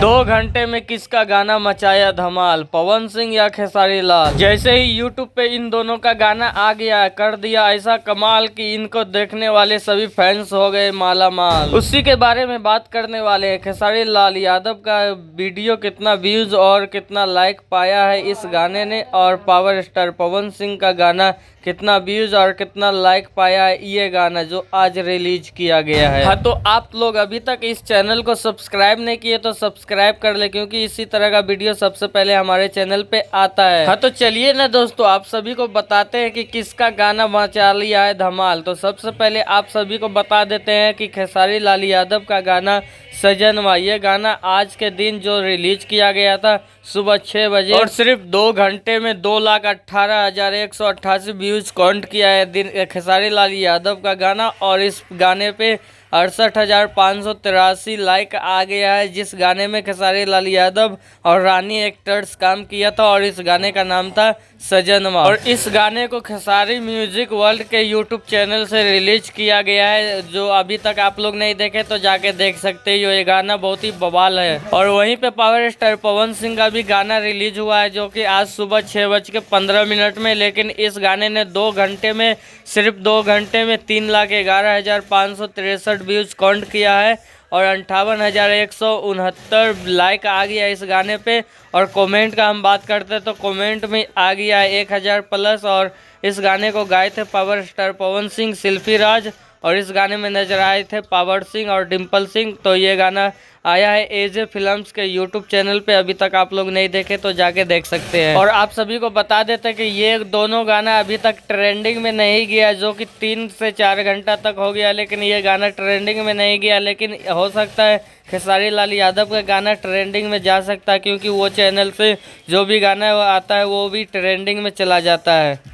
2 घंटे में किसका गाना मचाया धमाल, पवन सिंह या खेसारी लाल। जैसे ही यूट्यूब पे इन दोनों का गाना आ गया, कर दिया ऐसा कमाल कि इनको देखने वाले सभी फैंस हो गए माला माल। उसी के बारे में बात करने वाले हैं। खेसारी लाल यादव का वीडियो कितना व्यूज और कितना लाइक पाया है इस गाने ने, और पावर स्टार पवन सिंह का गाना कितना व्यूज और कितना लाइक पाया है ये गाना जो आज रिलीज किया गया है। हाँ, तो आप लोग अभी तक इस चैनल को सब्सक्राइब नहीं किए तो सब्सक्राइब कर ले, क्योंकि इसी तरह का वीडियो सबसे पहले हमारे चैनल पे आता है। हाँ, तो चलिए ना दोस्तों, आप सभी को बताते हैं कि किसका गाना मचा लिया है धमाल। तो सबसे पहले आप सभी को बता देते हैं कि खेसारी लाल यादव का गाना सजनवा, ये गाना आज के दिन जो रिलीज किया गया था सुबह 6 बजे, और सिर्फ 2 घंटे में 2,18,188 व्यूज काउंट किया है दिन खेसारी लाल यादव का गाना। और इस गाने पे 68,583 लाइक आ गया है, जिस गाने में खेसारी लाल यादव और रानी एक्टर्स काम किया था, और इस गाने का नाम था सजनवा। और इस गाने को खेसारी म्यूजिक वर्ल्ड के यूट्यूब चैनल से रिलीज किया गया है, जो अभी तक आप लोग नहीं देखे तो जाके देख सकते हो। ये गाना बहुत ही बवाल है। और वहीं पे पावर स्टार पवन सिंह का भी गाना रिलीज हुआ है, जो कि आज सुबह 6:15 में, लेकिन इस गाने ने 2 घंटे में, सिर्फ 2 घंटे में 3,11,563 व्यूज काउंट किया है, और 58,169 लाइक आ गया इस गाने पे। और कमेंट का हम बात करते हैं तो कमेंट में आ गया है 1000 प्लस। और इस गाने को गाए थे पावर स्टार पवन सिंह, शिल्पी राज, और इस गाने में नजर आए थे पावर सिंह और डिम्पल सिंह। तो ये गाना आया है एजे फिल्म्स के यूट्यूब चैनल पे, अभी तक आप लोग नहीं देखे तो जाके देख सकते हैं। और आप सभी को बता देते हैं कि ये दोनों गाना अभी तक ट्रेंडिंग में नहीं गया, जो कि 3 से 4 घंटा तक हो गया, लेकिन ये गाना ट्रेंडिंग में नहीं गया। लेकिन हो सकता है खेसारी लाल यादव का गाना ट्रेंडिंग में जा सकता है, क्योंकि वो चैनल से जो भी गाना आता है वो भी ट्रेंडिंग में चला जाता है।